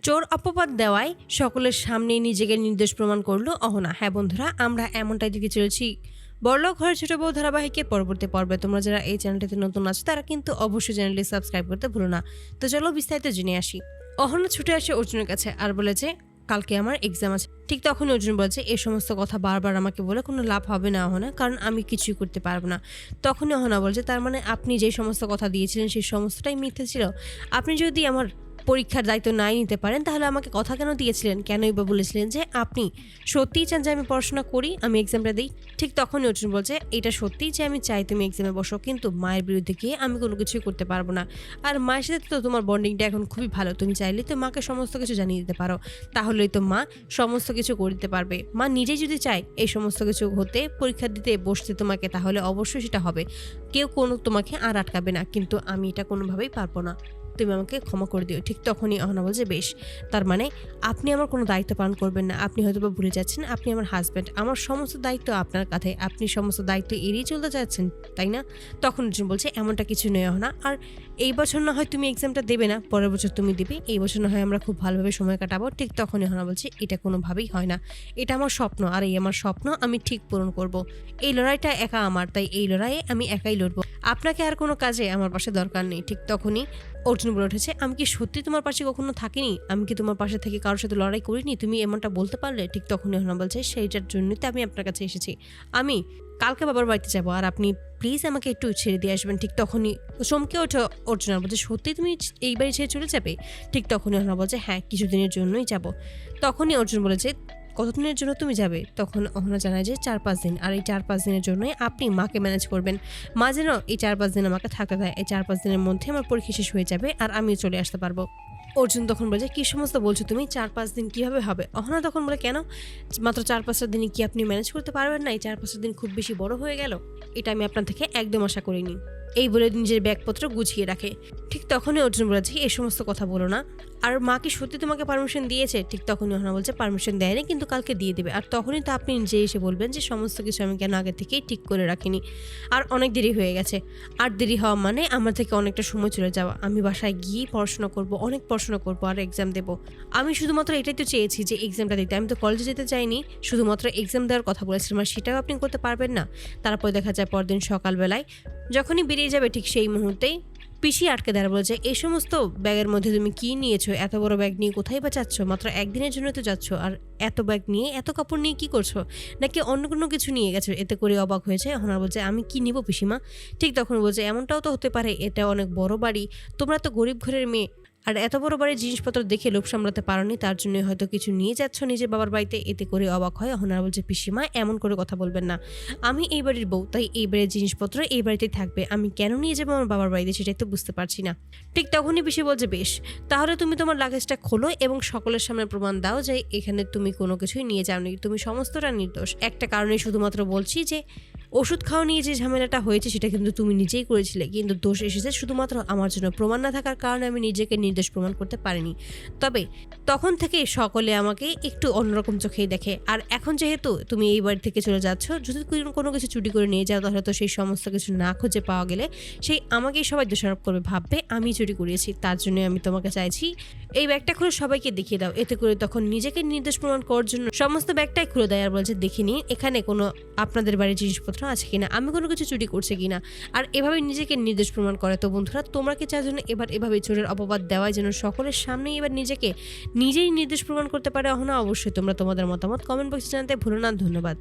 চোর অপবাদ দেওয়ায় সকলের সামনে নিজেকে নির্দোষ প্রমাণ করলো অহনা। হ্যাঁ বন্ধুরা, আমরা এমনটাই দেখে চলেছি বড়লোক ঘরের ছোট বউ ধারাবাহিকের পরবর্তী পর্বে। তোমরা যারা এই চ্যানেলটিতে নতুন আছো তারা কিন্তু অবশ্যই চ্যানেলটি সাবস্ক্রাইব করতে ভুলো না। তো চলো বিস্তারিত জেনে আসি। অহনা ছুটে আসে অর্জুনের কাছে আর বলেছে কালকে আমার এক্সাম আছে। ঠিক তখনই অর্জুন বলছে এই সমস্ত কথা বারবার আমাকে বলে কোনো লাভ হবে না অহনা, কারণ আমি কিছুই করতে পারবো না। তখনই অহনা বলছে তার মানে আপনি যে সমস্ত কথা দিয়েছিলেন সেই সমস্তটাই মিথ্যে ছিল। আপনি যদি আমার পরীক্ষার দায়িত্ব নাই নিতে পারেন তাহলে আমাকে কথা কেন দিয়েছিলেন? কেনই বা বলেছিলেন যে আপনি সত্যিই চান যে আমি পড়াশোনা করি, আমি এক্সামটা দিই? ঠিক তখনই অর্জুন বলছে এটা সত্যিই যে আমি চাই তুমি এক্সামে বসো, কিন্তু মায়ের বিরুদ্ধে গিয়ে আমি কোনো কিছুই করতে পারবো না। আর মায়ের সাথে তো তোমার বন্ডিংটা এখন খুবই ভালো, তুমি চাইলে তো মাকে সমস্ত কিছু জানিয়ে দিতে পারো, তাহলেই তো মা সমস্ত কিছু করে দিতে পারবে। মা নিজেই যদি চায় এই সমস্ত কিছু হতে, পরীক্ষা দিতে বসতে তোমাকে, তাহলে অবশ্যই সেটা হবে, কেউ কোনো তোমাকে আর আটকাবে না। কিন্তু আমি এটা কোনোভাবেই পারবো না, তুমি আমাকে ক্ষমা করে দিও। ঠিক তখনই অহনা বলছে বেশ, তার মানে আপনি আমার কোনো দায়িত্ব পালন করবেন না। আপনি হয়তো বা ভুলে যাচ্ছেন আপনি আমার হাজব্যান্ড, আমার সমস্ত দায়িত্ব আপনার কাঁধে, আপনি সমস্ত দায়িত্ব এড়িয়ে চলতে চাচ্ছেন, তাই না? তখন অর্জুন বলছে এমনটা কিছু নয় অহনা, আর এই বছর না হয় তুমি এক্সামটা দেবে না, পরের বছর তুমি দিবে, এই বছর না হয় আমরা খুব ভালোভাবে সময় কাটাবো। ঠিক তখনই অহনা বলছে এটা কোনোভাবেই হয় না, এটা আমার স্বপ্ন, আর এই আমার স্বপ্ন আমি ঠিক পূরণ করব। এই লড়াইটা একা আমার, তাই এই লড়াইয়ে আমি একাই লড়বো, আপনাকে আর কোনো কাজে আমার পাশে দরকার নেই। ঠিক তখনই অর্জুন বলে উঠেছে আমি কি সত্যি তোমার পাশে কখনো থাকিনি? আমি কি তোমার পাশে থেকে কারোর সাথে লড়াই করিনি? তুমি এমনটা বলতে পারলে? ঠিক তখনই অহনা বলছে সেইটার জন্যই তো আমি আপনার কাছে এসেছি। আমি কালকে বাবার বাড়িতে যাব, আর আপনি প্লিজ আমাকে একটু ছেড়ে দিয়ে আসবেন। ঠিক তখনই চমকে ওঠে অর্জুন বলছে সত্যি তুমি এই বাড়ি ছেড়ে চলে যাবে? ঠিক তখনই অহনা বলছে হ্যাঁ, কিছুদিনের জন্যই যাব। তখনই অর্জুন বলেছে কতদিনের জন্য তুমি যাবে? তখন অহনা জানায় যে 4-5 দিন, আর এই 4-5 দিনের জন্যই আপনি মাকে ম্যানেজ করবেন। মা যেন এই 4-5 দিন আমাকে থাকতে দেয়, এই 4-5 দিনের মধ্যে আমার পরীক্ষা শেষ হয়ে যাবে আর আমিও চলে আসতে পারবো। অর্জুন তখন বলছে কি সমস্ত বলছো তুমি? 4-5 দিন কিভাবে হবে? অহনা তখন বলে কেন, মাত্র 4-5টা দিনে কি আপনি ম্যানেজ করতে পারবেন না? এই 4-5টা দিন খুব বেশি বড় হয়ে গেল, এটা আমি আপনার থেকে একদম আশা করিনি। এই বলে নিজের ব্যাগপত্র গুছিয়ে রাখে। ঠিক তখনই অর্জুন বলেছে এই সমস্ত কথা বলো না, আর মা কি সত্যি তোমাকে পারমিশন দিয়েছে? ঠিক তখনই অহনা বলছে পারমিশন দেয়নি, কিন্তু কালকে দিয়ে দেবে। আর তখনই তো আপনি নিজে এসে বলবেন যে সমস্ত কিছু আমি কেন আগে থেকেই ঠিক করে রাখিনি, আর অনেক দেরি হয়ে গেছে। আর দেরি হওয়া মানে আমার থেকে অনেকটা সময় চলে যাওয়া। আমি বাসায় গিয়ে পড়াশোনা করব, অনেক পড়াশোনা করব আর এক্সাম দেবো। আমি শুধুমাত্র এটাই তো চেয়েছি যে এক্সামটা দিতে, আমি তো কলেজে যেতে চাইনি, শুধুমাত্র এক্সাম দেওয়ার কথা বলেছিলাম, আর সেটাও আপনি করতে পারবেন না। তারপর দেখা যায় পরদিন সকালবেলায় যখনই বেরিয়ে যাবে ঠিক সেই মুহূর্তেই পিসি আটকে দেয়, বলছে এই সমস্ত ব্যাগের মধ্যে তুমি কি নিয়েছো? এত বড় ব্যাগ নিয়ে কোথায় বা যাচ্ছ? মাত্র একদিনের জন্য তো যাচ্ছ, আর এত ব্যাগ নিয়ে, এত কাপড় নিয়ে কি করছো? নাকি অন্য কোনো কিছু নিয়ে গেছো? এতে করে অবাক হয়েছে অহনা বলছে আমি কি নিব পিসিমা? ঠিক তখন বলছে এমনটাও তো হতে পারে এটা অনেক বড় বাড়ি, তোমরা তো গরিব ঘরের মেয়ে, আর এত বড় বাড়ির জিনিসপত্র দেখে লোভ সামলাতে পারোনি, তার জন্য হয়তো কিছু নিয়ে যাচ্ছ নিজের বাবার বাড়িতে। এতে করে অবাক হয় অহনা বলছে পিসিমা এমন করে কথা বলবেন না, আমি এই বাড়ির বউ, তাই এই বাড়ির জিনিসপত্র এই বাড়িতেই থাকবে, আমি কেন নিয়ে যাবো আমার বাবার বাড়িতে সেটাই তো বুঝতে পারছি না। ঠিক তখনই পিসি বলছে বেশ, তাহলে তুমি তোমার লাগেজটা খোলো এবং সকলের সামনে প্রমাণ দাও যে এখানে তুমি কোনো কিছুই নিয়ে যাওনি, তুমি সমস্তটা নির্দোষ। একটা কারণে শুধুমাত্র বলছি যে ওষুধ খাওয়া নিয়ে যে ঝামেলাটা হয়েছে সেটা কিন্তু তুমি নিজেই করেছিলে, কিন্তু দোষ এসেছে শুধুমাত্র আমার জন্য। প্রমাণ না থাকার কারণে আমি নিজেকে নির্দোষ প্রমাণ করতে পারিনি। তবে তখন থেকে সকলে আমাকে একটু অন্যরকম চোখেই দেখে, আর এখন যেহেতু তুমি এই বাড়ি থেকে চলে যাচ্ছ, যদি কোনো কিছু চুরি করে নিয়ে যাও তাহলে তো সেই সমস্ত কিছু না খুঁজে পাওয়া গেলে সেই আমাকেই সবাই দোষারোপ করবে, ভাববে আমি চুরি করিয়েছি। তার জন্য আমি তোমাকে চাইছি এই ব্যাগটা খুলে সবাইকে দেখিয়ে দাও। এতে করে তখন নিজেকে নির্দোষ প্রমাণ করার জন্য সমস্ত ব্যাগটাই খুলে দেয় আর বলছে দেখিনি এখানে কোনো আপনাদের বাড়ির জিনিসপত্র আছে কিনা, আমি কোনো কিছু চুরি করছি কিনা, আর এভাবে নিজেকে নির্দোষ প্রমাণ করে। তো বন্ধুরা তোমরা কি চাও যেন এবার এভাবে চোরের অপবাদ দেওয়ায় যেন সকলের সামনেই এবার নিজেকে নিজেই নির্দোষ প্রমাণ করতে পারে অহনা? অবশ্যই তোমরা তোমাদের মতামত কমেন্ট বক্সে জানাতে ভুলো না। ধন্যবাদ।